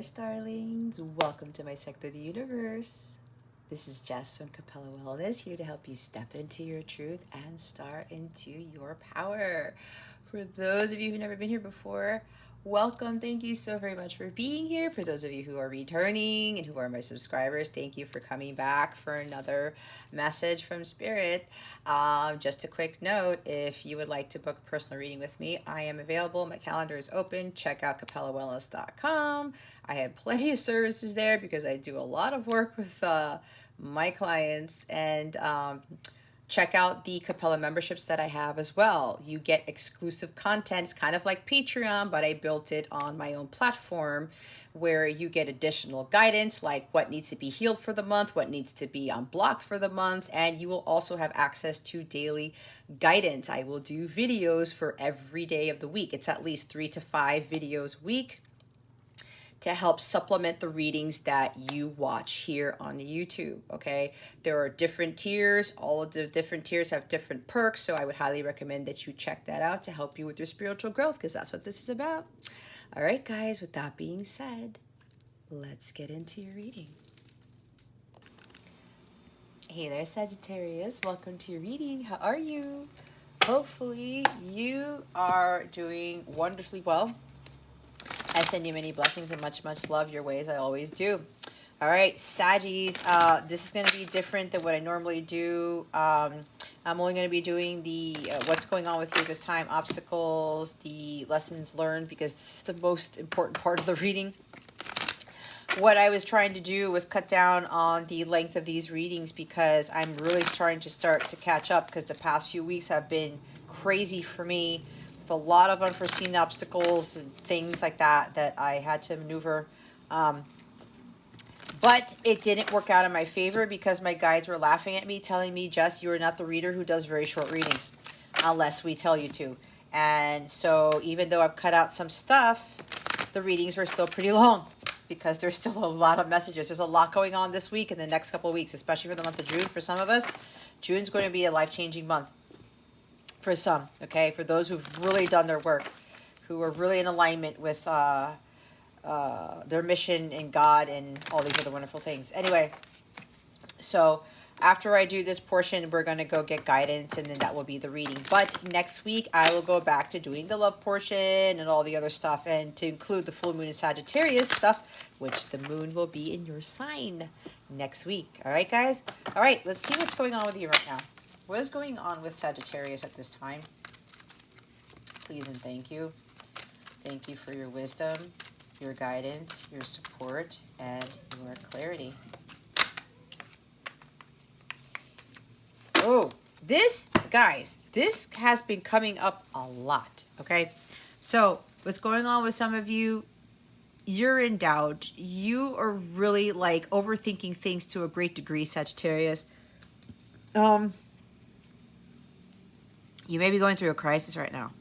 Sagittarius darlings, welcome to my sector of the universe. This is Jess from Capella Wellness, here to help you step into your truth and start into your power. For those of you who've never been here before, welcome. Thank you so very much for being here. For those of you who are returning and who are my subscribers, thank you for coming back for another message from Spirit. Just a quick note, if you would like to book a personal reading with me, I am available. My calendar is open. Check out capellawellness.com. I have plenty of services there because I do a lot of work with my clients, and check out the Capella memberships that I have as well. You get exclusive content. It's kind of like Patreon, but I built it on my own platform where you get additional guidance like what needs to be healed for the month, what needs to be unblocked for the month, and you will also have access to daily guidance. I will do videos for every day of the week. It's at least 3 to 5 videos a week to help supplement the readings that you watch here on YouTube, okay? There are different tiers. All of the different tiers have different perks, so I would highly recommend that you check that out to help you with your spiritual growth, because that's what this is about. All right, guys, with that being said, let's get into your reading. Hey there, Sagittarius. Welcome to your reading. How are you? Hopefully you are doing wonderfully well. I send you many blessings and much, much love your way, as I always do. All right, Saggies, this is going to be different than what I normally do. I'm only going to be doing the what's going on with you this time, obstacles, the lessons learned, because this is the most important part of the reading. What I was trying to do was cut down on the length of these readings because I'm really trying to start to catch up, because the past few weeks have been crazy for me. A lot of unforeseen obstacles and things like that I had to maneuver, but it didn't work out in my favor because my guides were laughing at me, telling me, Jess, you are not the reader who does very short readings unless we tell you to. And so even though I've cut out some stuff, the readings are still pretty long because there's still a lot of messages. There's a lot going on this week and the next couple of weeks, especially for the month of June. For some of us, June's going to be a life-changing month. For some, okay, for those who've really done their work, who are really in alignment with their mission in God and all these other wonderful things. Anyway, so after I do this portion, we're going to go get guidance, and then that will be the reading. But next week, I will go back to doing the love portion and all the other stuff, and to include the full moon in Sagittarius stuff, which the moon will be in your sign next week. All right, guys? All right, let's see what's going on with you right now. What is going on with Sagittarius at this time? Please and thank you. Thank you for your wisdom, your guidance, your support, and your clarity. Oh, this, guys, this has been coming up a lot, okay? So what's going on with some of you, you're in doubt. You are really like overthinking things to a great degree, Sagittarius. You may be going through a crisis right now,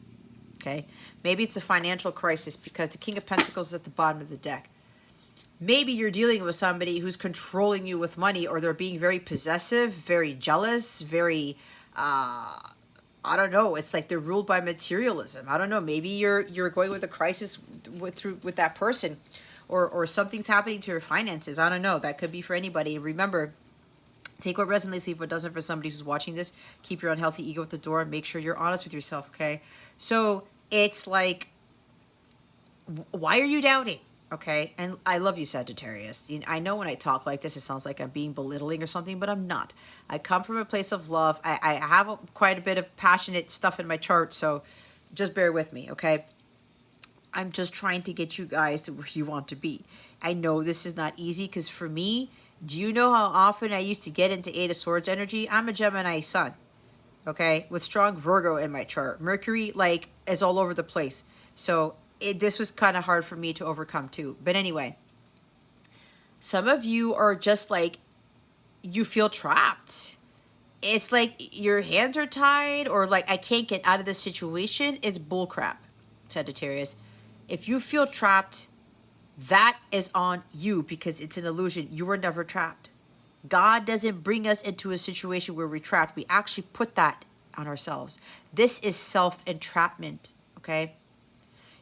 okay? Maybe it's a financial crisis because the King of Pentacles is at the bottom of the deck. Maybe you're dealing with somebody who's controlling you with money, or they're being very possessive, very jealous, very, I don't know. It's like they're ruled by materialism. I don't know. Maybe you're going with a crisis with that person, or something's happening to your finances. I don't know. That could be for anybody. Remember, take what resonates, leave what doesn't. For somebody who's watching this, keep your unhealthy ego at the door and make sure you're honest with yourself, okay? So it's like, why are you doubting, okay? And I love you, Sagittarius. I know when I talk like this, it sounds like I'm being belittling or something, but I'm not. I come from a place of love. I have quite a bit of passionate stuff in my chart, so just bear with me, okay? I'm just trying to get you guys to where you want to be. I know this is not easy, because for me, do you know how often I used to get into Eight of Swords energy? I'm a Gemini sun, okay, with strong Virgo in my chart. Mercury, like, is all over the place. So this was kind of hard for me to overcome too. But anyway, some of you are just like, you feel trapped. It's like your hands are tied, or like, I can't get out of this situation. It's bullcrap, Sagittarius. If you feel trapped, that is on you, because it's an illusion. You were never trapped. God doesn't bring us into a situation where we're trapped. We actually put that on ourselves. This is self-entrapment, okay?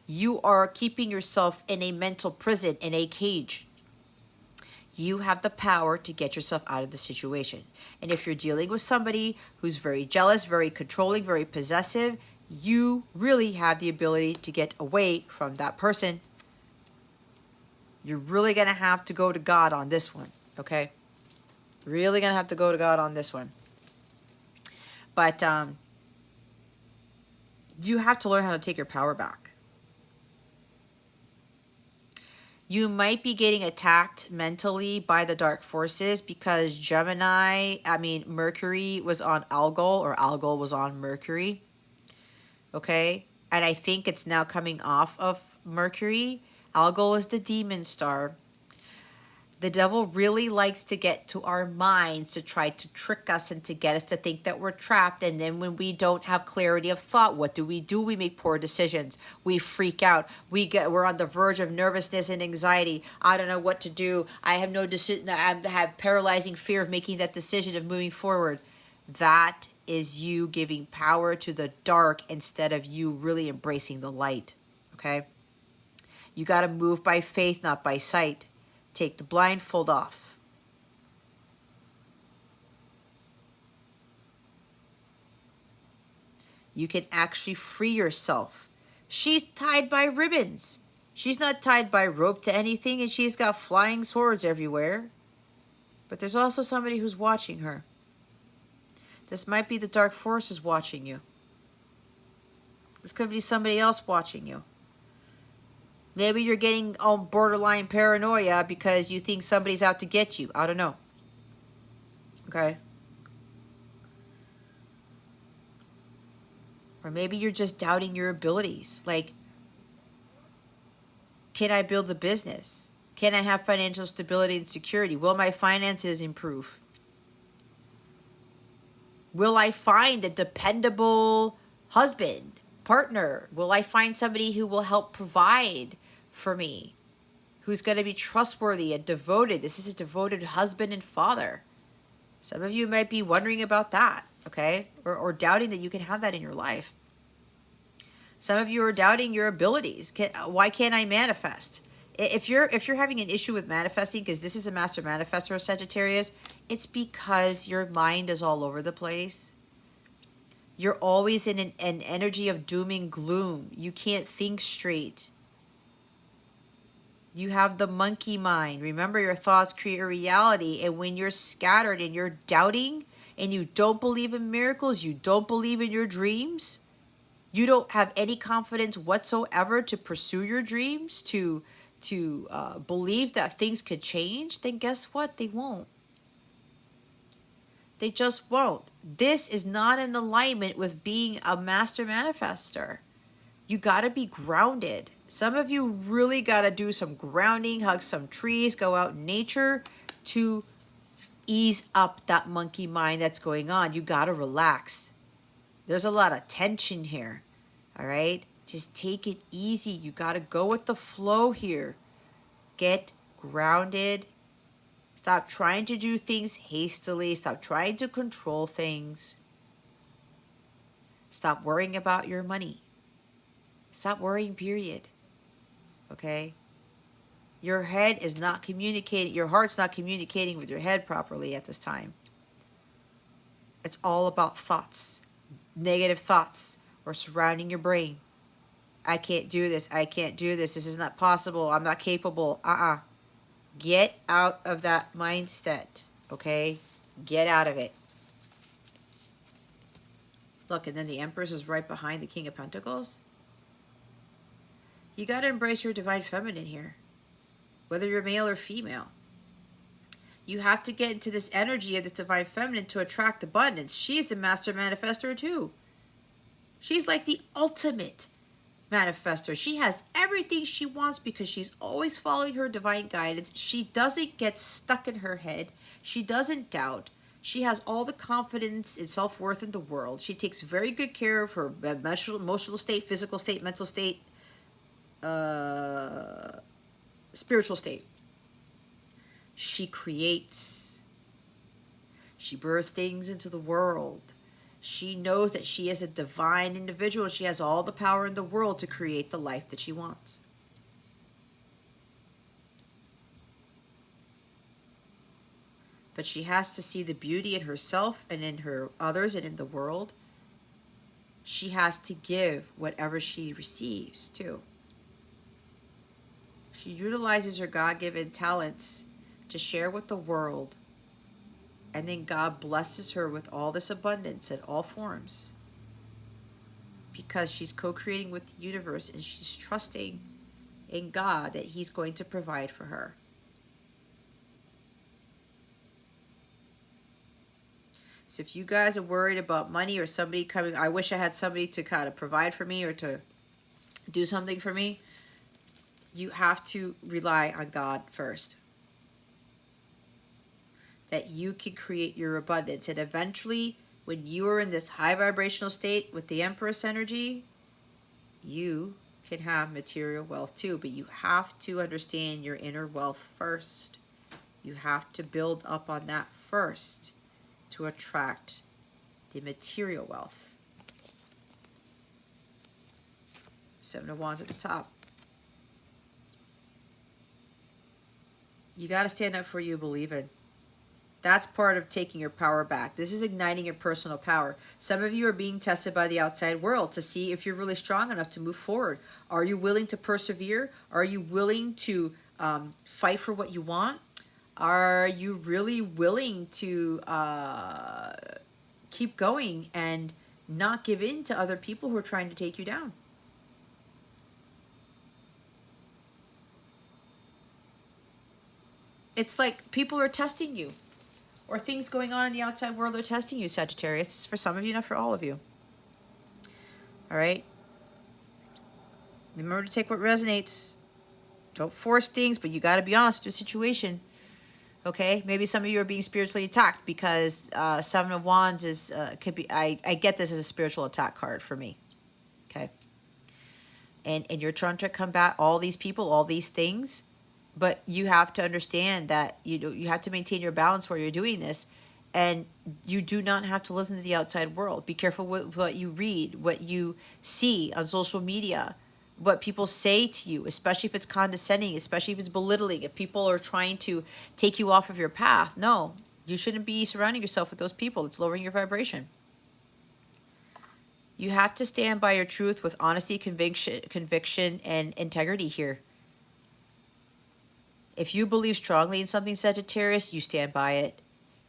You are keeping yourself in a mental prison, in a cage. You have the power to get yourself out of the situation. And if you're dealing with somebody who's very jealous, very controlling, very possessive, you really have the ability to get away from that person. You're really going to have to go to God on this one, okay? Really going to have to go to God on this one. But you have to learn how to take your power back. You might be getting attacked mentally by the dark forces because Mercury was on Algol, or Algol was on Mercury. Okay? And I think it's now coming off of Mercury. Algol is the demon star. The devil really likes to get to our minds to try to trick us and to get us to think that we're trapped. And then when we don't have clarity of thought, what do? We make poor decisions. We freak out. We're on the verge of nervousness and anxiety. I don't know what to do. I have no decision. I have paralyzing fear of making that decision, of moving forward. That is you giving power to the dark instead of you really embracing the light. Okay? You got to move by faith, not by sight. Take the blindfold off. You can actually free yourself. She's tied by ribbons. She's not tied by rope to anything, and she's got flying swords everywhere. But there's also somebody who's watching her. This might be the dark forces watching you. This could be somebody else watching you. Maybe you're getting borderline paranoia because you think somebody's out to get you. I don't know. Okay? Or maybe you're just doubting your abilities. Like, can I build a business? Can I have financial stability and security? Will my finances improve? Will I find a dependable husband, partner? Will I find somebody who will help provide for me, who's going to be trustworthy and devoted? This is a devoted husband and father. Some of you might be wondering about that, okay? Or doubting that you can have that in your life. Some of you are doubting your abilities. Why can't I manifest? If you're having an issue with manifesting, because this is a master manifestor, Sagittarius, it's because your mind is all over the place. You're always in an energy of doom and gloom. You can't think straight. You have the monkey mind. Remember, your thoughts create a reality. And when you're scattered and you're doubting and you don't believe in miracles, you don't believe in your dreams, you don't have any confidence whatsoever to pursue your dreams, to believe that things could change, then guess what? They won't. They just won't. This is not in alignment with being a master manifester. You got to be grounded. Some of you really got to do some grounding, hug some trees, go out in nature to ease up that monkey mind that's going on. You got to relax. There's a lot of tension here. All right? Just take it easy. You got to go with the flow here. Get grounded. Stop trying to do things hastily. Stop trying to control things. Stop worrying about your money. Stop worrying, period. Okay? Your head is not communicating. Your heart's not communicating with your head properly at this time. It's all about thoughts. Negative thoughts are surrounding your brain. I can't do this. I can't do this. This is not possible. I'm not capable. Get out of that mindset. Okay? Get out of it. Look, and then the Empress is right behind the King of Pentacles. You got to embrace your divine feminine here, whether you're male or female. You have to get into this energy of this divine feminine to attract abundance. She's a master manifestor too. She's like the ultimate manifestor. She has everything she wants because she's always following her divine guidance. She doesn't get stuck in her head. She doesn't doubt. She has all the confidence and self-worth in the world. She takes very good care of her emotional state, physical state, mental state, spiritual state. She creates. She births things into the world. She knows that she is a divine individual. She has all the power in the world to create the life that she wants. But she has to see the beauty in herself and in her others and in the world. She has to give whatever she receives too. She utilizes her God-given talents to share with the world. And then God blesses her with all this abundance in all forms. Because she's co-creating with the universe and she's trusting in God that He's going to provide for her. So if you guys are worried about money or somebody coming, I wish I had somebody to kind of provide for me or to do something for me, you have to rely on God first. That you can create your abundance. And eventually, when you are in this high vibrational state with the Empress energy, you can have material wealth too. But you have to understand your inner wealth first. You have to build up on that first to attract the material wealth. Seven of Wands at the top. You got to stand up for what you believe in. That's part of taking your power back. This is igniting your personal power. Some of you are being tested by the outside world to see if you're really strong enough to move forward. Are you willing to persevere? Are you willing to fight for what you want? Are you really willing to keep going and not give in to other people who are trying to take you down? It's like people are testing you. Or things going on in the outside world are testing you, Sagittarius. It's for some of you, not for all of you. All right? Remember to take what resonates. Don't force things, but you got to be honest with your situation. Okay? Maybe some of you are being spiritually attacked because Seven of Wands is, could be, I get this as a spiritual attack card for me. Okay? And you're trying to combat all these people, all these things. But you have to understand that you have to maintain your balance while you're doing this. And you do not have to listen to the outside world. Be careful with what you read, what you see on social media, what people say to you, especially if it's condescending, especially if it's belittling, if people are trying to take you off of your path. No, you shouldn't be surrounding yourself with those people. It's lowering your vibration. You have to stand by your truth with honesty, conviction, and integrity here. If you believe strongly in something, Sagittarius, you stand by it.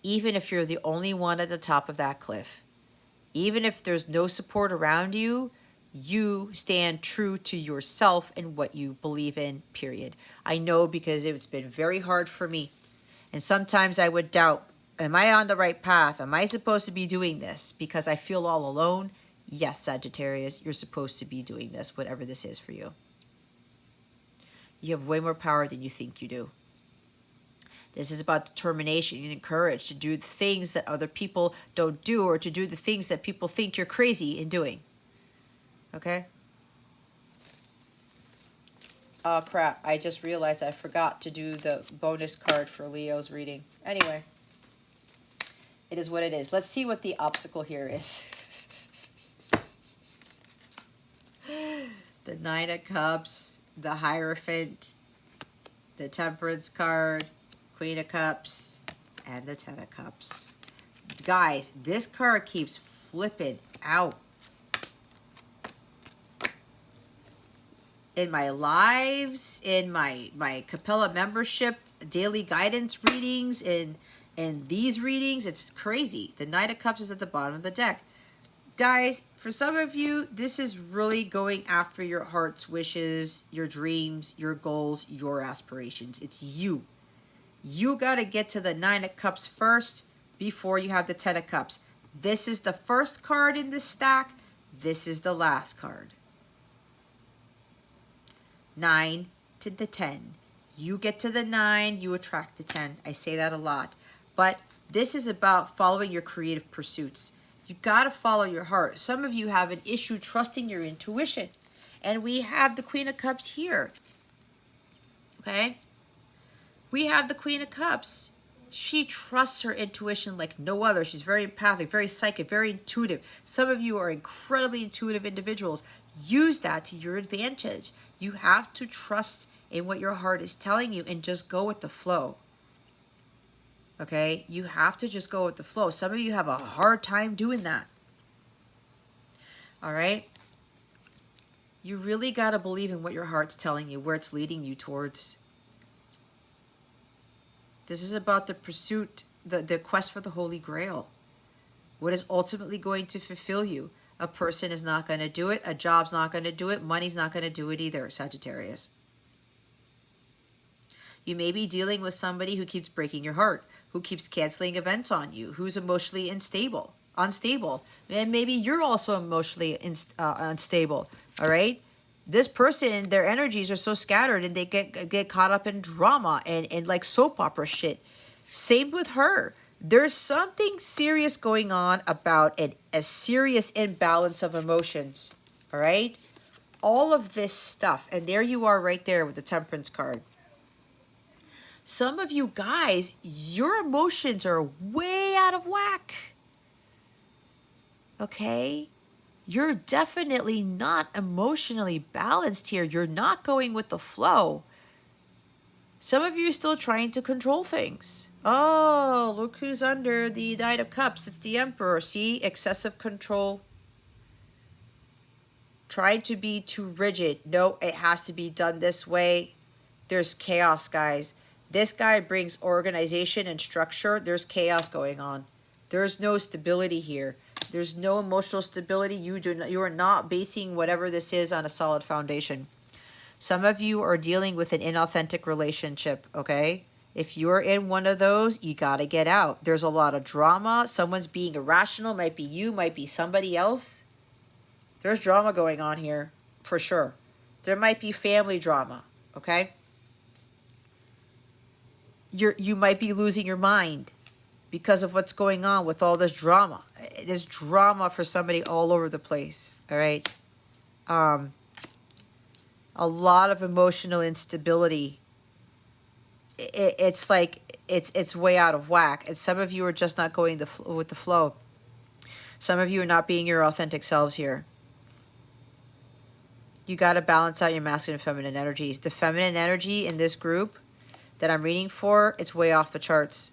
Even if you're the only one at the top of that cliff. Even if there's no support around you, you stand true to yourself and what you believe in, period. I know because it's been very hard for me. And sometimes I would doubt, am I on the right path? Am I supposed to be doing this? Because I feel all alone. Yes, Sagittarius, you're supposed to be doing this, whatever this is for you. You have way more power than you think you do. This is about determination and courage to do the things that other people don't do or to do the things that people think you're crazy in doing. Okay? Oh, crap. I just realized I forgot to do the bonus card for Leo's reading. Anyway, it is what it is. Let's see what the obstacle here is. The Nine of Cups. The Hierophant, the Temperance card, Queen of Cups, and the Ten of Cups. Guys, this card keeps flipping out. In my lives, in my Capella membership, daily guidance readings, in these readings, it's crazy. The Knight of Cups is at the bottom of the deck. Guys, for some of you, this is really going after your heart's wishes, your dreams, your goals, your aspirations. It's you. You got to get to the Nine of Cups first before you have the Ten of Cups. This is the first card in this stack. This is the last card. 9 to the 10. You get to the 9, you attract the 10. I say that a lot. But this is about following your creative pursuits. You got to follow your heart. Some of you have an issue trusting your intuition. And we have the Queen of Cups here. Okay? We have the Queen of Cups. She trusts her intuition like no other. She's very empathic, very psychic, very intuitive. Some of you are incredibly intuitive individuals. Use that to your advantage. You have to trust in what your heart is telling you and just go with the flow. Okay? You have to just go with the flow. Some of you have a hard time doing that. All right? You really got to believe in what your heart's telling you, where it's leading you towards. This is about the pursuit, the quest for the Holy Grail. What is ultimately going to fulfill you? A person is not going to do it. A job's not going to do it. Money's not going to do it either, Sagittarius. You may be dealing with somebody who keeps breaking your heart, who keeps canceling events on you, who's emotionally unstable. And maybe you're also emotionally unstable, all right? This person, their energies are so scattered and they get caught up in drama and like soap opera shit. Same with her. There's something serious going on about a serious imbalance of emotions, all right? All of this stuff, and there you are right there with the Temperance card. Some of you guys, your emotions are way out of whack. Okay? You're definitely not emotionally balanced here. You're not going with the flow. Some of you are still trying to control things. Oh, look who's under the Knight of Cups. It's the Emperor. See? Excessive control. Trying to be too rigid. No, it has to be done this way. There's chaos, guys. This guy brings organization and structure. There's chaos going on. There's no stability here. There's no emotional stability. You are not basing whatever this is on a solid foundation. Some of you are dealing with an inauthentic relationship, okay? If you're in one of those, you got to get out. There's a lot of drama. Someone's being irrational. Might be you, might be somebody else. There's drama going on here, for sure. There might be family drama, okay? You might be losing your mind because of what's going on with all this drama. There's drama for somebody all over the place, all right? A lot of emotional instability. It's like it's way out of whack. And some of you are just not going with the flow. Some of you are not being your authentic selves here. You got to balance out your masculine and feminine energies. The feminine energy in this group that I'm reading for, it's way off the charts.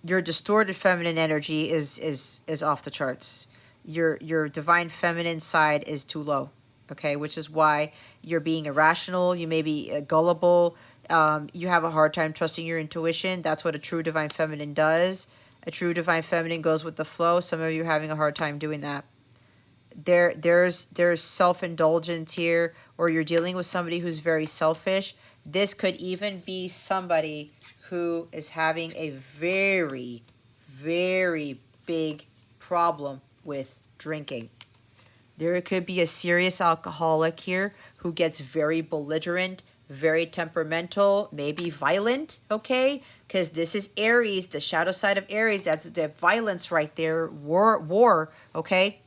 Your distorted feminine energy is off the charts. Your divine feminine side is too low, okay? Which is why you're being irrational. You may be gullible. You have a hard time trusting your intuition. That's what a true divine feminine does. A true divine feminine goes with the flow. Some of you are having a hard time doing that. There's self-indulgence here, or you're dealing with somebody who's very selfish. This could even be somebody who is having a very, very big problem with drinking. There could be a serious alcoholic here who gets very belligerent, very temperamental, maybe violent, okay? Because this is Aries, the shadow side of Aries. That's the violence right there, war, okay?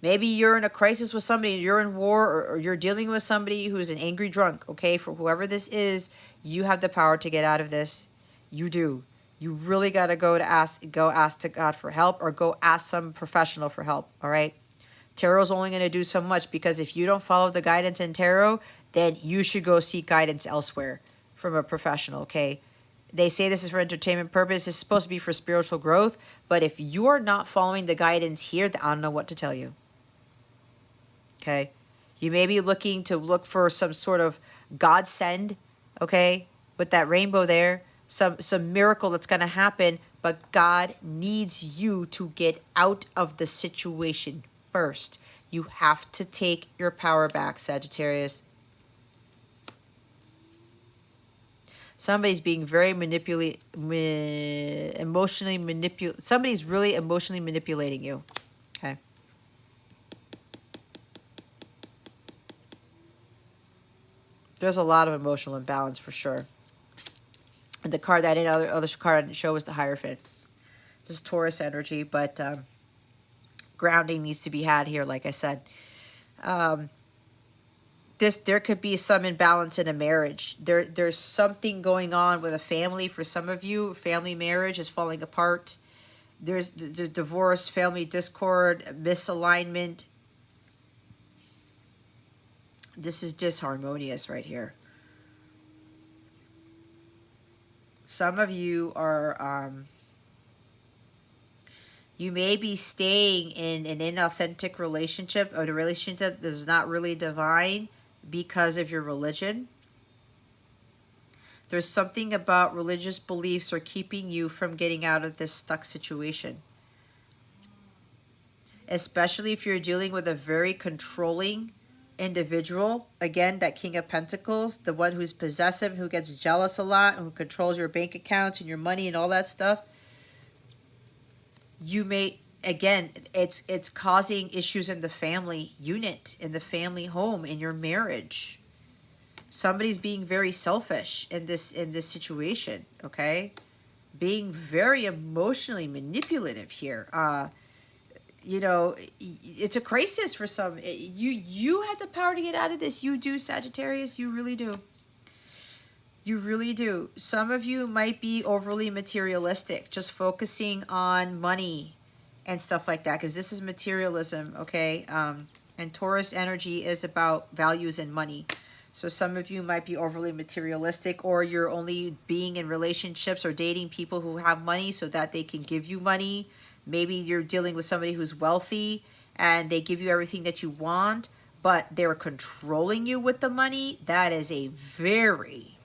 Maybe you're in a crisis with somebody, you're in war, or you're dealing with somebody who's an angry drunk, okay? For whoever this is, you have the power to get out of this. You do. You really got to go ask to God for help, or go ask some professional for help, all right? Tarot's only going to do so much, because if you don't follow the guidance in tarot, then you should go seek guidance elsewhere from a professional, okay? They say this is for entertainment purpose. It's supposed to be for spiritual growth. But if you are not following the guidance here, then I don't know what to tell you. Okay? You may be looking for some sort of godsend, okay? With that rainbow there. Some miracle that's going to happen. But God needs you to get out of the situation first. You have to take your power back, Sagittarius. Somebody's being very somebody's really emotionally manipulating you. Okay. There's a lot of emotional imbalance for sure. And the card other card I didn't show was the Hierophant. This is Taurus energy, but grounding needs to be had here, like I said. there could be some imbalance in a marriage. There's something going on with a family. For some of you, family marriage is falling apart. There's divorce, family discord, misalignment. This is disharmonious right here. Some of you are, you may be staying in an inauthentic relationship, or a relationship that is not really divine because of your religion. There's something about religious beliefs are keeping you from getting out of this stuck situation. Especially if you're dealing with a very controlling individual. Again, that King of Pentacles, the one who's possessive, who gets jealous a lot, who controls your bank accounts and your money and all that stuff. You may, again, it's causing issues in the family unit, in the family home, in your marriage. Somebody's being very selfish in this situation, okay? Being very emotionally manipulative here. You know, it's a crisis for some. You had the power to get out of this. You do, Sagittarius. You really do. You really do. Some of you might be overly materialistic, just focusing on money and stuff like that, because this is materialism, okay? And Taurus energy is about values and money. So some of you might be overly materialistic, or you're only being in relationships or dating people who have money so that they can give you money. Maybe you're dealing with somebody who's wealthy and they give you everything that you want, but they're controlling you with the money. That is a very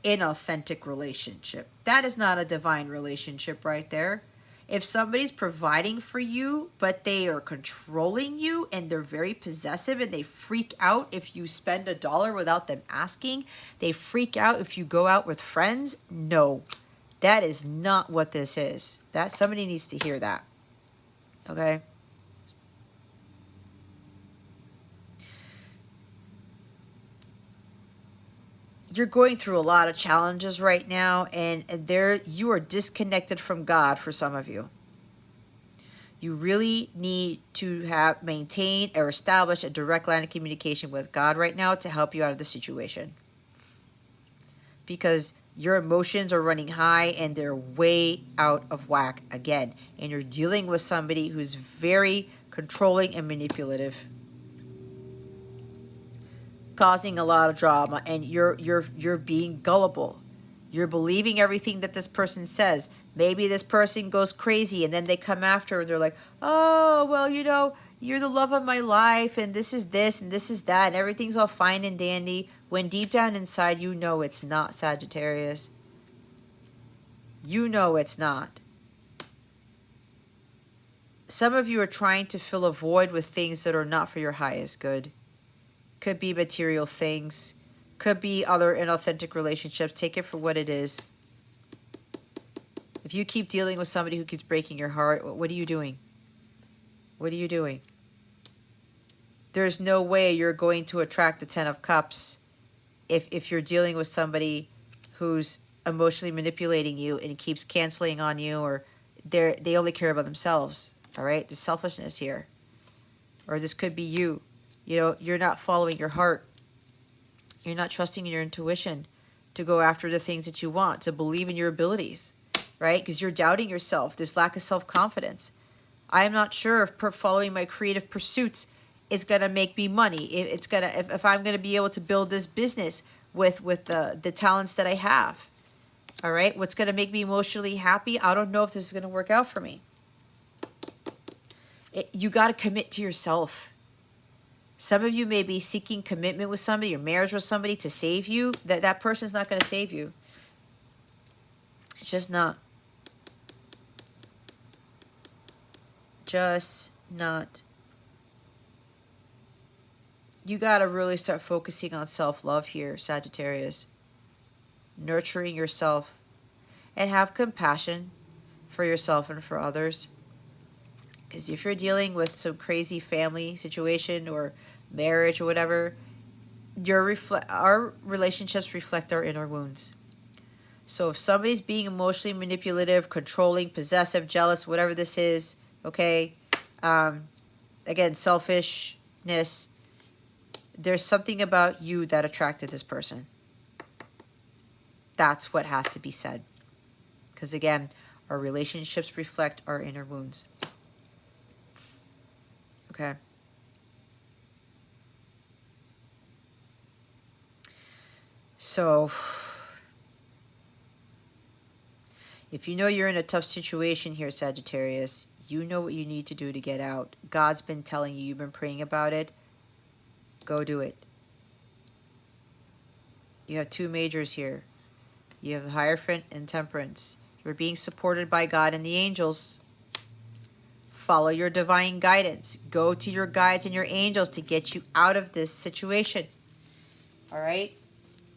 inauthentic relationship. That is not a divine relationship right there. If somebody's providing for you, but they are controlling you and they're very possessive and they freak out if you spend $1 without them asking, they freak out if you go out with friends, no. That is not what this is. That somebody needs to hear that. Okay? You're going through a lot of challenges right now, and you are disconnected from God for some of you. You really need to maintain or establish a direct line of communication with God right now to help you out of the situation. Because your emotions are running high and they're way out of whack again. And you're dealing with somebody who's very controlling and manipulative, causing a lot of drama, and you're being gullible. You're believing everything that this person says. Maybe this person goes crazy and then they come after and they're like, oh, well, you know, you're the love of my life and this is this and this is that and everything's all fine and dandy, when deep down inside you know it's not, Sagittarius. You know it's not. Some of you are trying to fill a void with things that are not for your highest good. Could be material things. Could be other inauthentic relationships. Take it for what it is. If you keep dealing with somebody who keeps breaking your heart, what are you doing? What are you doing? There's no way you're going to attract the 10 of Cups if you're dealing with somebody who's emotionally manipulating you and keeps canceling on you, or they only care about themselves. All right? There's selfishness here. Or this could be you. You know, you're not following your heart. You're not trusting in your intuition to go after the things that you want, to believe in your abilities, right? Because you're doubting yourself, this lack of self-confidence. I am not sure if following my creative pursuits is going to make me money. If I'm going to be able to build this business with the talents that I have. All right? What's going to make me emotionally happy? I don't know if this is going to work out for me. You got to commit to yourself. Some of you may be seeking commitment with somebody, or marriage with somebody to save you. That person's not going to save you. It's just not. Just not. You got to really start focusing on self-love here, Sagittarius. Nurturing yourself. And have compassion for yourself and for others. Because if you're dealing with some crazy family situation or marriage or whatever, our relationships reflect our inner wounds. So if somebody's being emotionally manipulative, controlling, possessive, jealous, whatever this is, okay, again, selfishness, there's something about you that attracted this person. That's what has to be said. Because again, our relationships reflect our inner wounds. Okay. So, if you know you're in a tough situation here, Sagittarius, you know what you need to do to get out. God's been telling you, you've been praying about it. Go do it. You have two majors here. You have the Hierophant and Temperance. You're being supported by God and the angels. Follow your divine guidance. Go to your guides and your angels to get you out of this situation. All right?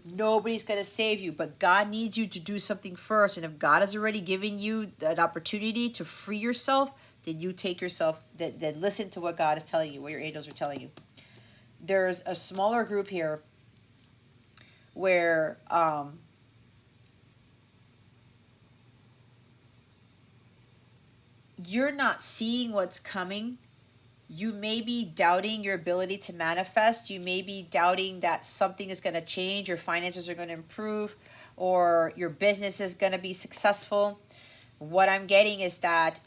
Nobody's going to save you, but God needs you to do something first. And if God has already given you that opportunity to free yourself, then you take yourself, then listen to what God is telling you, what your angels are telling you. There's a smaller group here where you're not seeing what's coming. You may be doubting your ability to manifest. You may be doubting that something is going to change, your finances are going to improve, or your business is going to be successful. What I'm getting is that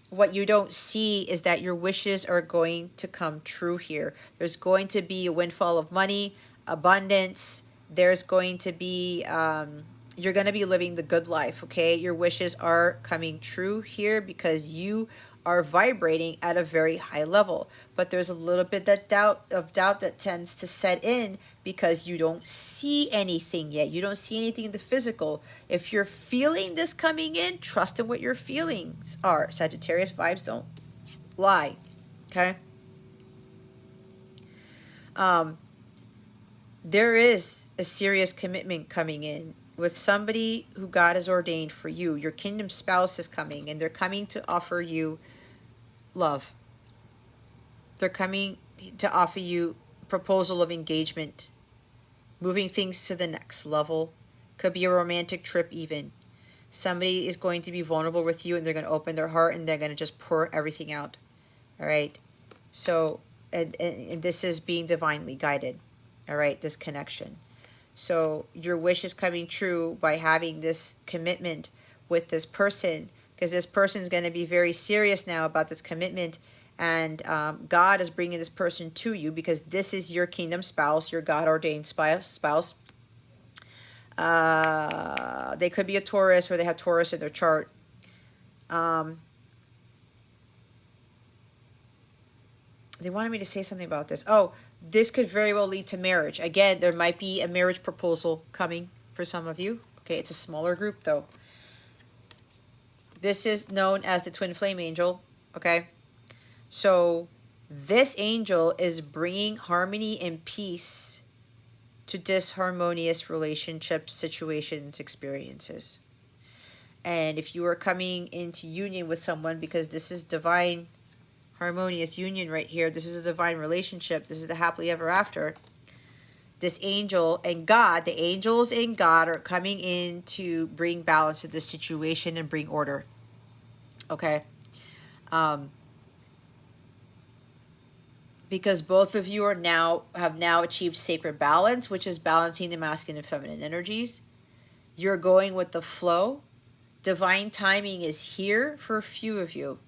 what you don't see is that your wishes are going to come true here. There's going to be a windfall of money, abundance. There's going to be, you're going to be living the good life, okay? Your wishes are coming true here because you are vibrating at a very high level. But there's a little bit that doubt that tends to set in because you don't see anything yet. You don't see anything in the physical. If you're feeling this coming in, trust in what your feelings are. Sagittarius vibes don't lie, okay? There is a serious commitment coming in with somebody who God has ordained for you. Your kingdom spouse is coming, and they're coming to offer you love. They're coming to offer you proposal of engagement, moving things to the next level. Could be a romantic trip even. Somebody is going to be vulnerable with you, and they're going to open their heart, and they're going to just pour everything out. All right? So, and this is being divinely guided. All right? This connection. So your wish is coming true by having this commitment with this person, because this person is going to be very serious now about this commitment, and God is bringing this person to you because this is your kingdom spouse, your God-ordained spouse. They could be a Taurus, or they have Taurus in their chart. They wanted me to say something about this. Oh, this could very well lead to marriage. Again, there might be a marriage proposal coming for some of you. Okay, it's a smaller group though. This is known as the twin flame angel. Okay, so this angel is bringing harmony and peace to disharmonious relationships, situations, experiences. And if you are coming into union with someone, because this is divine harmonious union right here, this is a divine relationship, this is the happily ever after, this angel and God, the angels and God are coming in to bring balance to this situation and bring order. Okay? Because both of you have now achieved sacred balance, which is balancing the masculine and feminine energies. You're going with the flow. Divine timing is here for a few of you.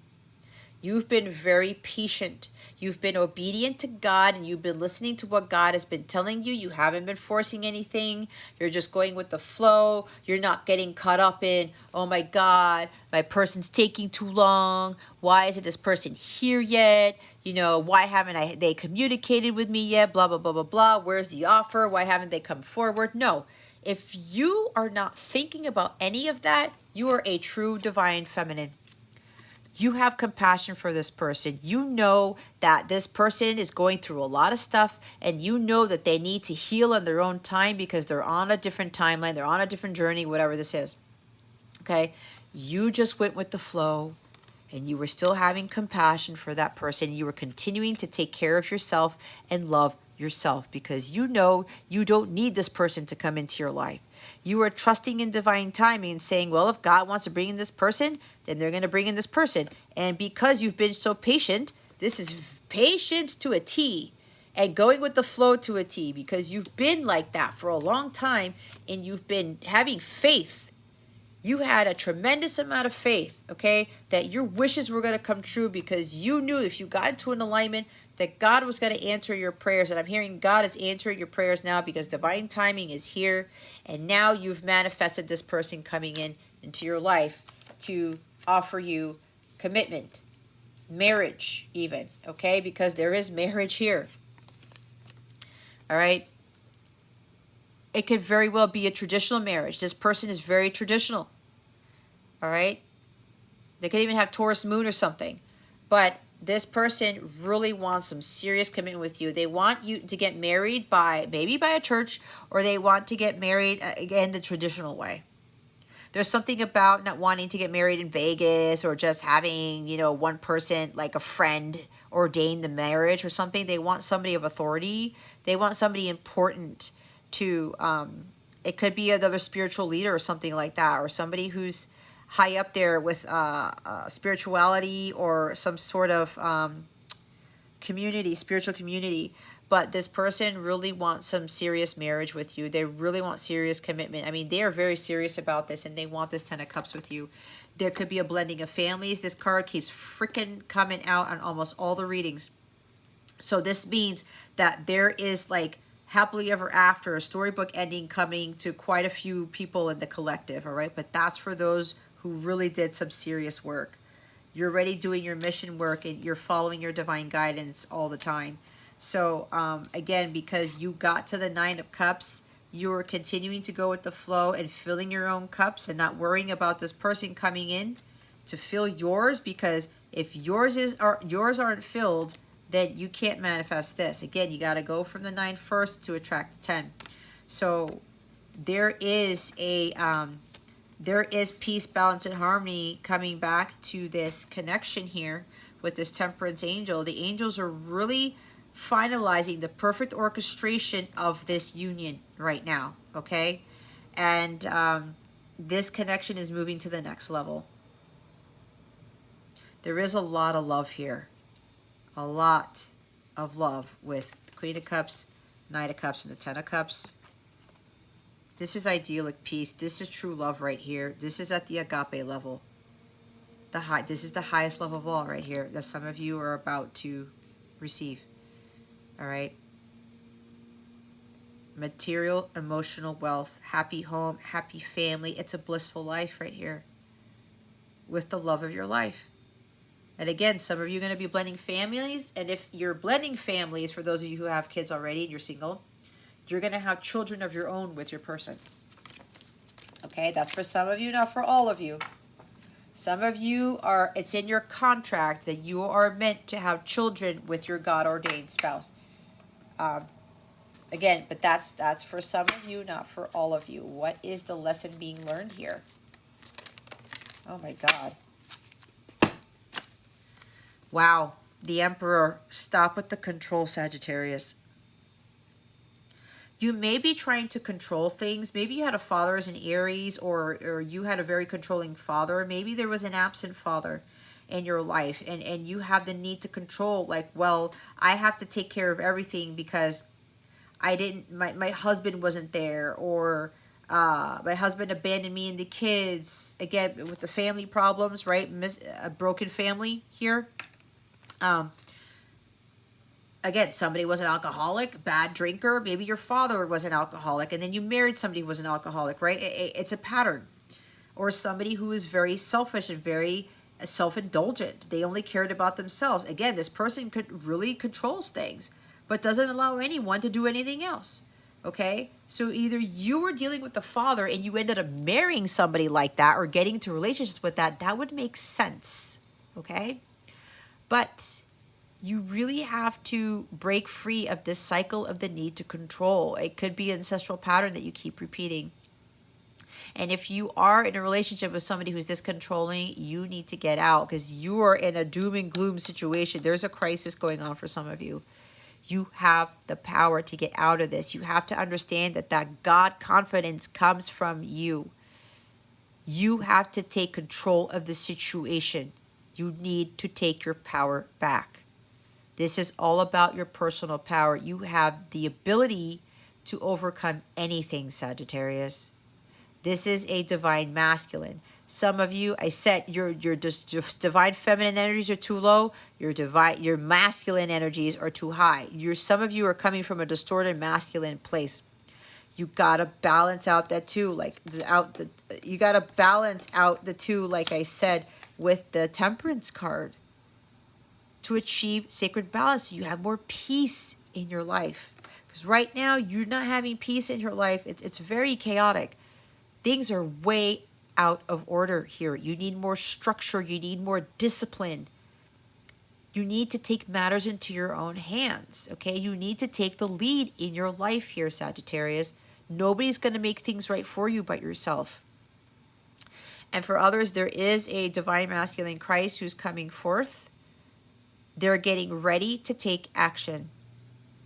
You've been very patient. You've been obedient to God, and you've been listening to what God has been telling you. You haven't been forcing anything. You're just going with the flow. You're not getting caught up in, oh my God, my person's taking too long. Why isn't this person here yet? You know, why haven't they communicated with me yet? Blah, blah, blah, blah, blah. Where's the offer? Why haven't they come forward? No. If you are not thinking about any of that, you are a true divine feminine. You have compassion for this person. You know that this person is going through a lot of stuff, and you know that they need to heal in their own time because they're on a different timeline. They're on a different journey, whatever this is. Okay? You just went with the flow, and you were still having compassion for that person. You were continuing to take care of yourself and love yourself because you know you don't need this person to come into your life. You are trusting in divine timing and saying, well, if God wants to bring in this person, then they're going to bring in this person. And because you've been so patient, this is patience to a T. and going with the flow to a T, because you've been like that for a long time and you've been having faith. You had a tremendous amount of faith, okay, that your wishes were going to come true because you knew if you got into an alignment that God was going to answer your prayers. And I'm hearing God is answering your prayers now because divine timing is here. And now you've manifested this person coming into your life to offer you commitment, marriage even, okay, because there is marriage here. All right. It could very well be a traditional marriage. This person is very traditional. All right. They could even have Taurus moon or something. But this person really wants some serious commitment with you. They want you to get married by, maybe by a church, or they want to get married, again, the traditional way. There's something about not wanting to get married in Vegas or just having, you know, one person, like a friend, ordain the marriage or something. They want somebody of authority. They want somebody important to, it could be another spiritual leader or something like that, or somebody who's high up there with spirituality or some sort of community, spiritual community. But this person really wants some serious marriage with you. They really want serious commitment. I mean, they are very serious about this, and they want this 10 of Cups with you. There could be a blending of families. This card keeps freaking coming out on almost all the readings. So this means that there is like happily ever after, a storybook ending coming to quite a few people in the collective, all right? But that's for those who really did some serious work. You're already doing your mission work and you're following your divine guidance all the time. So again, because you got to the 9 of Cups, you're continuing to go with the flow and filling your own cups and not worrying about this person coming in to fill yours, because if yours aren't filled, then you can't manifest this. Again, you got to go from the 9 first to attract the 10. So there is peace, balance, and harmony coming back to this connection here with this Temperance angel. The angels are really finalizing the perfect orchestration of this union right now, okay? And this connection is moving to the next level. There is a lot of love here. A lot of love with the Queen of Cups, Knight of Cups, and the 10 of Cups. This is idyllic peace. This is true love right here. This is at the agape level. This is the highest love of all right here that some of you are about to receive. All right. Material, emotional wealth, happy home, happy family. It's a blissful life right here with the love of your life. And again, some of you are going to be blending families. And if you're blending families, for those of you who have kids already and you're single, you're going to have children of your own with your person. Okay, that's for some of you, not for all of you. Some of you are, it's in your contract that you are meant to have children with your God-ordained spouse. Again, but that's for some of you, not for all of you. What is the lesson being learned here? Oh my God. Wow. The Emperor. Stop with the control, Sagittarius. You may be trying to control things. Maybe you had a father as an Aries, or you had a very controlling father. Maybe there was an absent father in your life, and you have the need to control, like, well, I have to take care of everything because my husband wasn't there, or my husband abandoned me and the kids. Again, with the family problems, right? A broken family here. Again, somebody was an alcoholic, bad drinker. Maybe your father was an alcoholic, and then you married somebody who was an alcoholic, right? It's a pattern. Or somebody who is very selfish and very self-indulgent. They only cared about themselves. Again, this person could really controls things, but doesn't allow anyone to do anything else. Okay? So either you were dealing with the father and you ended up marrying somebody like that or getting into relationships with that. That would make sense. Okay? But you really have to break free of this cycle of the need to control. It could be an ancestral pattern that you keep repeating. And if you are in a relationship with somebody who's this controlling, you need to get out, because you are in a doom and gloom situation. There's a crisis going on for some of you. You have the power to get out of this. You have to understand that God confidence comes from you. You have to take control of the situation. You need to take your power back. This is all about your personal power. You have the ability to overcome anything, Sagittarius. This is a divine masculine. Some of you, I said, your just divine feminine energies are too low. Your masculine energies are too high. Some of you are coming from a distorted masculine place. You gotta balance out that two, you gotta balance out the two, like I said, with the Temperance card to achieve sacred balance. You have more peace in your life. Because right now, you're not having peace in your life. It's very chaotic. Things are way out of order here. You need more structure. You need more discipline. You need to take matters into your own hands, okay? You need to take the lead in your life here, Sagittarius. Nobody's going to make things right for you but yourself. And for others, there is a divine masculine Christ who's coming forth. They're getting ready to take action.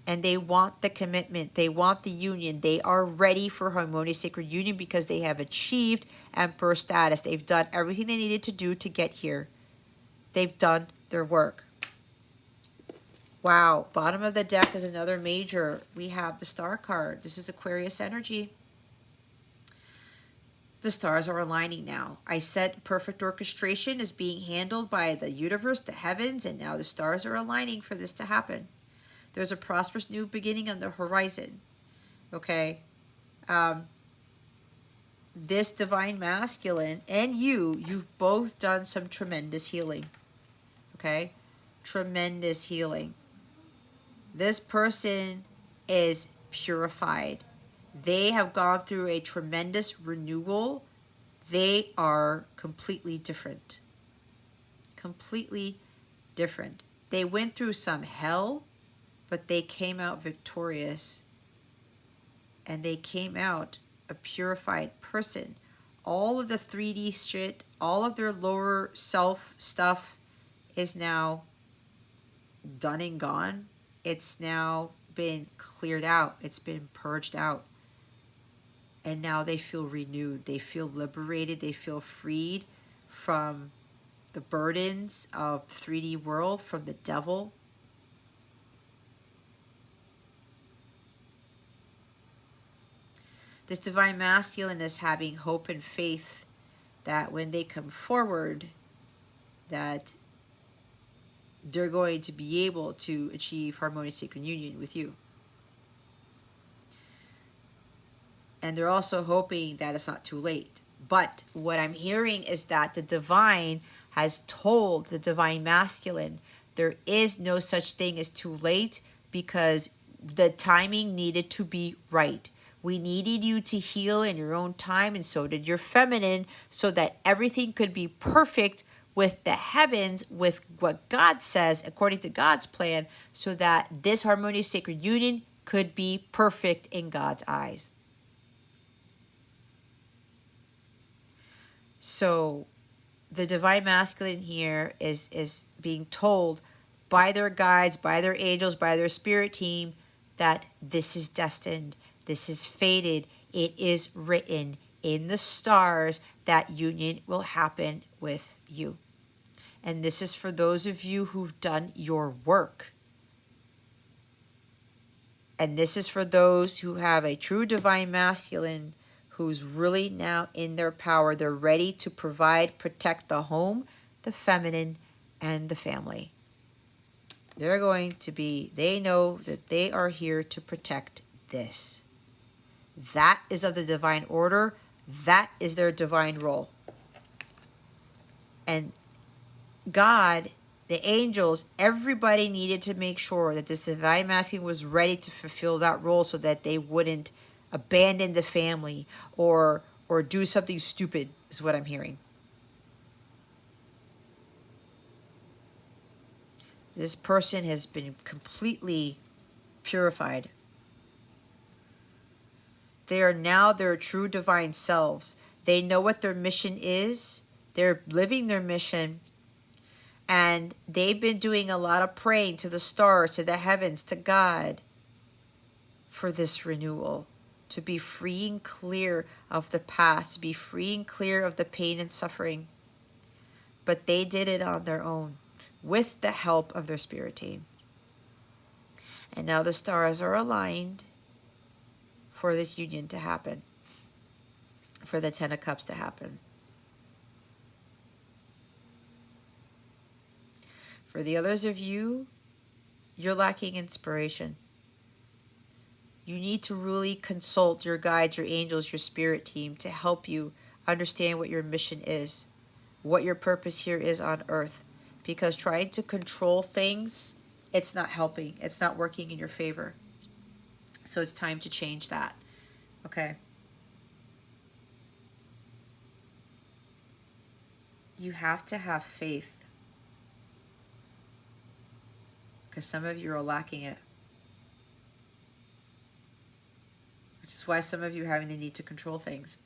And they want the commitment. They want the union. They are ready for harmonious sacred union because they have achieved emperor status. They've done everything they needed to do to get here. They've done their work. Wow. Bottom of the deck is another major. We have the star card. This is Aquarius energy. The stars are aligning now. I said perfect orchestration is being handled by the universe, the heavens, and now the stars are aligning for this to happen. There's a prosperous new beginning on the horizon. Okay. This divine masculine and you've both done some tremendous healing. Okay. Tremendous healing. This person is purified. They have gone through a tremendous renewal. They are completely different. Completely different. They went through some hell, but they came out victorious. And they came out a purified person. All of the 3D shit, all of their lower self stuff is now done and gone. It's now been cleared out. It's been purged out. And now they feel renewed. They feel liberated. They feel freed from the burdens of the 3D world, from the devil. This divine masculine is having hope and faith that when they come forward, that they're going to be able to achieve harmonious sacred union with you. And they're also hoping that it's not too late. But what I'm hearing is that the divine has told the divine masculine there is no such thing as too late, because the timing needed to be right. We needed you to heal in your own time, and so did your feminine, so that everything could be perfect with the heavens, with what God says, according to God's plan, so that this harmonious sacred union could be perfect in God's eyes. So the divine masculine here is being told by their guides, by their angels, by their spirit team, that this is destined. This is fated. It is written in the stars that union will happen with you. And this is for those of you who've done your work. And this is for those who have a true divine masculine who's really now in their power. They're ready to provide, protect the home, the feminine, and the family. They're going to be, they know that they are here to protect this. That is of the divine order. That is their divine role. And God, the angels, everybody needed to make sure that this divine masculine was ready to fulfill that role, so that they wouldn't abandon the family or do something stupid, is what I'm hearing. This person has been completely purified. They are now their true divine selves. They know what their mission is. They're living their mission. And they've been doing a lot of praying to the stars, to the heavens, to God for this renewal. To be free and clear of the past. To be free and clear of the pain and suffering. But they did it on their own, with the help of their spirit team. And now the stars are aligned for this union to happen, for the Ten of Cups to happen. For the others of you, you're lacking inspiration. You need to really consult your guides, your angels, your spirit team to help you understand what your mission is, what your purpose here is on earth. Because trying to control things, it's not helping. It's not working in your favor. So it's time to change that. Okay? You have to have faith. Because some of you are lacking it. Which is why some of you are having the need to control things.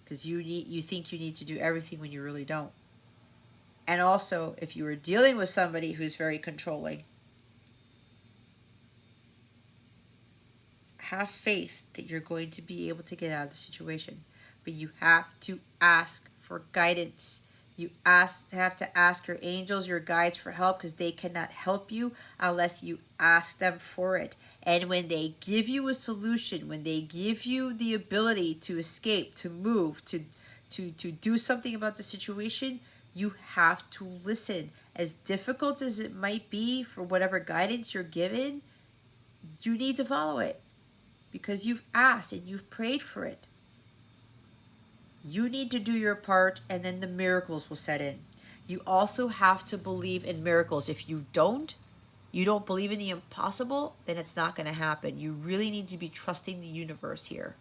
Because you think you need to do everything when you really don't. And also, if you are dealing with somebody who's very controlling, have faith that you're going to be able to get out of the situation. But you have to ask for guidance. You have to ask your angels, your guides for help, because they cannot help you unless you ask them for it. And when they give you a solution, when they give you the ability to escape, to move, to do something about the situation, you have to listen. As difficult as it might be for whatever guidance you're given, you need to follow it because you've asked and you've prayed for it. You need to do your part, and then the miracles will set in. You also have to believe in miracles. If you don't believe in the impossible, then it's not going to happen. You really need to be trusting the universe here.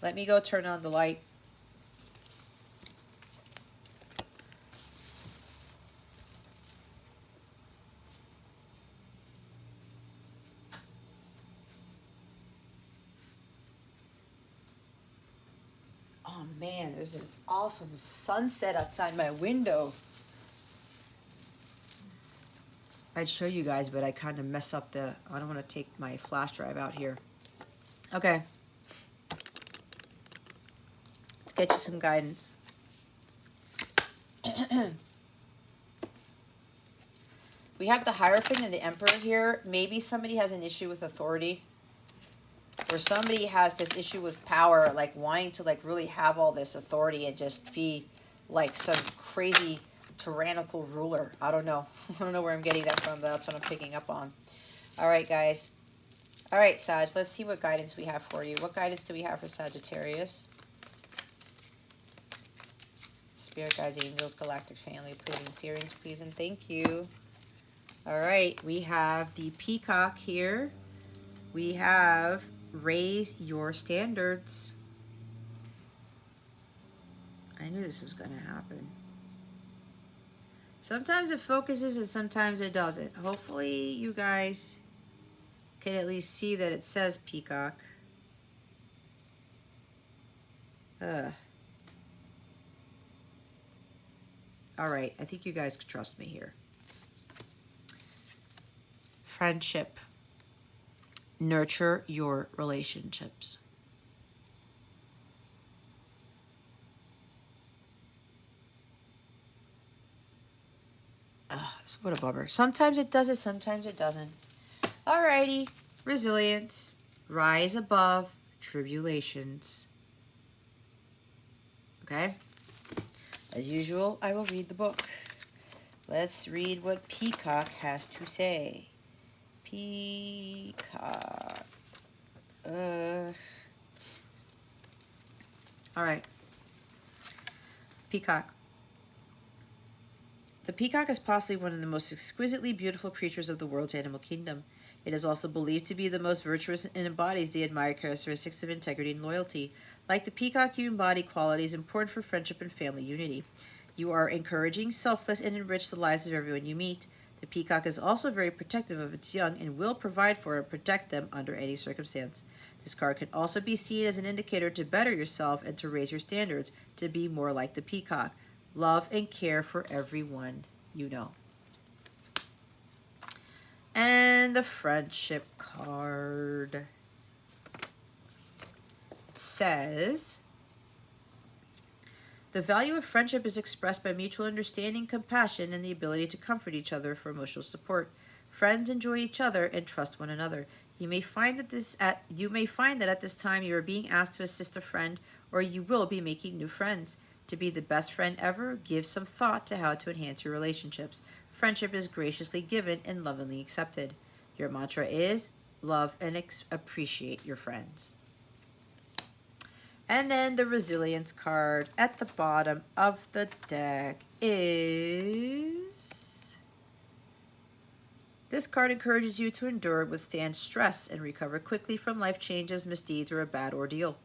Let me go turn on the light. Oh man, there's this awesome sunset outside my window. I'd show you guys, but I kind of mess up I don't want to take my flash drive out here. Okay. Let's get you some guidance. We have the Hierophant and the Emperor here. Maybe somebody has an issue with authority. Or somebody has this issue with power, like wanting to like really have all this authority and just be like some crazy tyrannical ruler. I don't know. I don't know where I'm getting that from, but that's what I'm picking up on. All right, guys. All right, Sag, let's see what guidance we have for you. What guidance do we have for Sagittarius? Spirit guides, angels, galactic family, please, and Syrians, please, and thank you. All right, we have the Peacock here. We have raise your standards. I knew this was going to happen. Sometimes it focuses and sometimes it doesn't. Hopefully you guys can at least see that it says Peacock. All right, I think you guys can trust me here. Friendship. Nurture your relationships. What a bummer. Sometimes it does it, sometimes it doesn't. Alrighty. Resilience. Rise above tribulations. Okay? As usual, I will read the book. Let's read what Peacock has to say. Peacock. All right. Peacock. The peacock is possibly one of the most exquisitely beautiful creatures of the world's animal kingdom. It is also believed to be the most virtuous and embodies the admired characteristics of integrity and loyalty. Like the peacock, you embody qualities important for friendship and family unity. You are encouraging, selfless, and enrich the lives of everyone you meet. The peacock is also very protective of its young and will provide for and protect them under any circumstance. This card can also be seen as an indicator to better yourself and to raise your standards, to be more like the peacock. Love and care for everyone you know. And the friendship card. It says, The value of friendship is expressed by mutual understanding, compassion, and the ability to comfort each other for emotional support. Friends enjoy each other and trust one another. You may find that at this time you are being asked to assist a friend, or you will be making new friends. To be the best friend ever, give some thought to how to enhance your relationships. Friendship is graciously given and lovingly accepted. Your mantra is love and appreciate your friends. And then the resilience card at the bottom of the deck is... This card encourages you to endure and withstand stress and recover quickly from life changes, misdeeds, or a bad ordeal.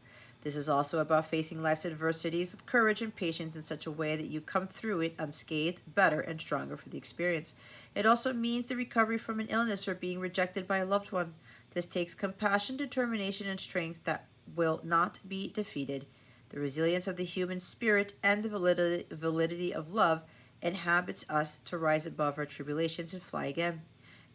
This is also about facing life's adversities with courage and patience in such a way that you come through it unscathed, better, and stronger for the experience. It also means the recovery from an illness or being rejected by a loved one. This takes compassion, determination, and strength that will not be defeated. The resilience of the human spirit and the validity of love inhabits us to rise above our tribulations and fly again.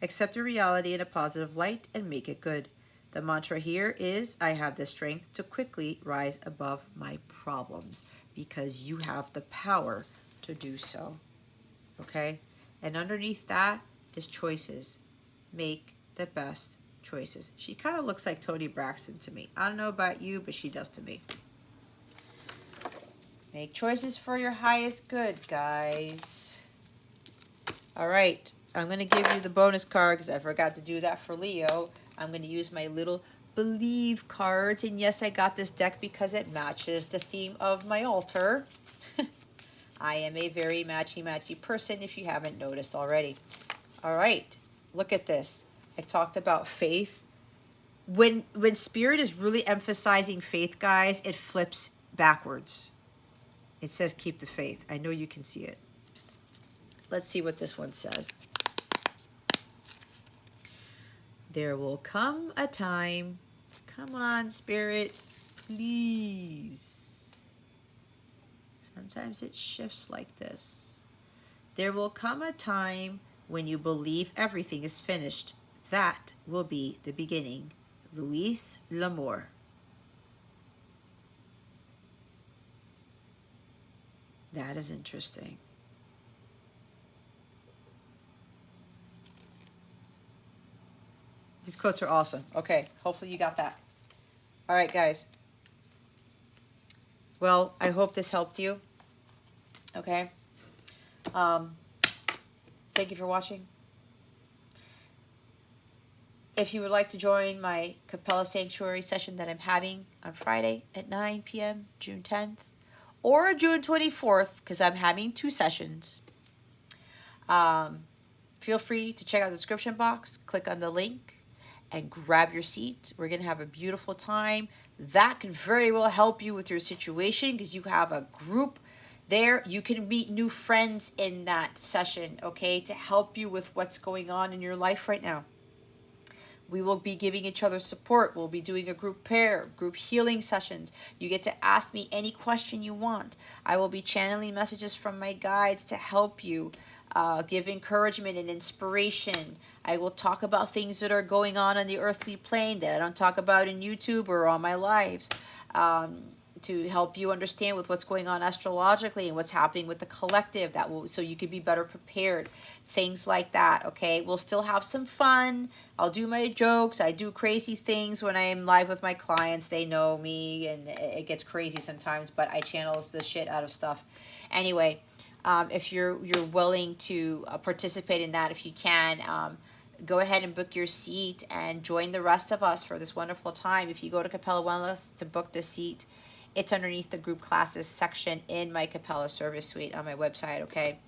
Accept your reality in a positive light and make it good. The mantra here is, I have the strength to quickly rise above my problems, because you have the power to do so. Okay? And underneath that is choices. Make the best choices. She kind of looks like Toni Braxton to me. I don't know about you, but she does to me. Make choices for your highest good, guys. All right. I'm going to give you the bonus card because I forgot to do that for Leo. I'm going to use my little Believe cards. And yes, I got this deck because it matches the theme of my altar. I am a very matchy-matchy person if you haven't noticed already. All right. Look at this. I talked about faith. When Spirit is really emphasizing faith, guys, it flips backwards. It says keep the faith. I know you can see it. Let's see what this one says. There will come a time. Come on, Spirit. Please. Sometimes it shifts like this. There will come a time when you believe everything is finished. That will be the beginning. Louise L'Amour. That is interesting. These quotes are awesome. Okay, hopefully you got that. All right, guys. Well, I hope this helped you. Okay. Thank you for watching. If you would like to join my Capella Sanctuary session that I'm having on Friday at 9 p.m., June 10th, or June 24th, because I'm having 2 sessions, feel free to check out the description box, click on the link, and grab your seat. We're going to have a beautiful time. That can very well help you with your situation because you have a group there. You can meet new friends in that session, okay, to help you with what's going on in your life right now. We will be giving each other support. We'll be doing a group prayer, group healing sessions. You get to ask me any question you want. I will be channeling messages from my guides to help you, give encouragement and inspiration. I will talk about things that are going on the earthly plane that I don't talk about in YouTube or on my lives, to help you understand with what's going on astrologically and what's happening with the collective, that will, so you could be better prepared. Things like that, okay? We'll still have some fun. I'll do my jokes. I do crazy things when I am live with my clients. They know me, and it gets crazy sometimes, but I channel the shit out of stuff. Anyway, if you're willing to participate in that, if you can, go ahead and book your seat and join the rest of us for this wonderful time. If you go to Capella Wellness to book the seat, it's underneath the group classes section in my Capella service suite on my website, okay?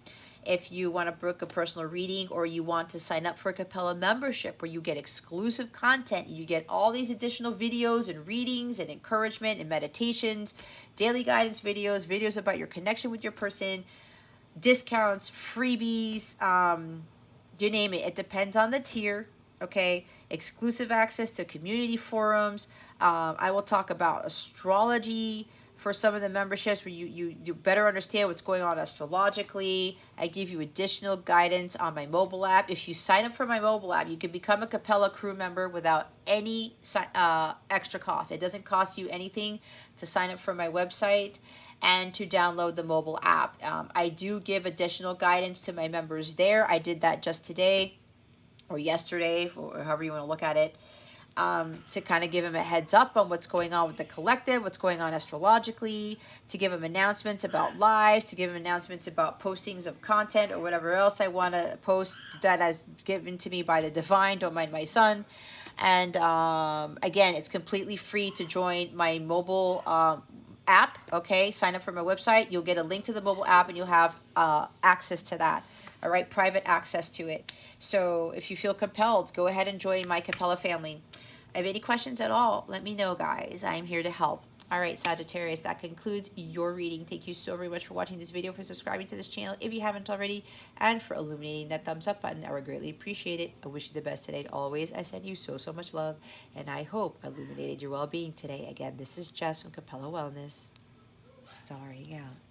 If you want to book a personal reading, or you want to sign up for a Capella membership where you get exclusive content, you get all these additional videos and readings and encouragement and meditations, daily guidance videos, videos about your connection with your person, discounts, freebies, you name it. It depends on the tier, okay? Exclusive access to community forums. I will talk about astrology for some of the memberships where you better understand what's going on astrologically. I give you additional guidance on my mobile app. If you sign up for my mobile app, you can become a Capella crew member without any extra cost. It doesn't cost you anything to sign up for my website. and to download the mobile app. I do give additional guidance to my members there. I did that just today or yesterday, or however you want to look at it, to kind of give them a heads up on what's going on with the collective, what's going on astrologically, to give them announcements about lives, to give them announcements about postings of content or whatever else I want to post that is given to me by the divine. Don't mind my son. And again, it's completely free to join my mobile app. Okay, sign up for my website. You'll get a link to the mobile app, and you'll have access to that. All right, private access to it. So if you feel compelled, go ahead and join my Capella family. If any questions at all, let me know, guys. I'm here to help. All right, Sagittarius, that concludes your reading. Thank you so very much for watching this video, for subscribing to this channel if you haven't already, and for illuminating that thumbs up button. I would greatly appreciate it. I wish you the best today. Always, I send you so much love, and I hope illuminated your well-being today. Again, this is Jess from Capella Wellness, starring out.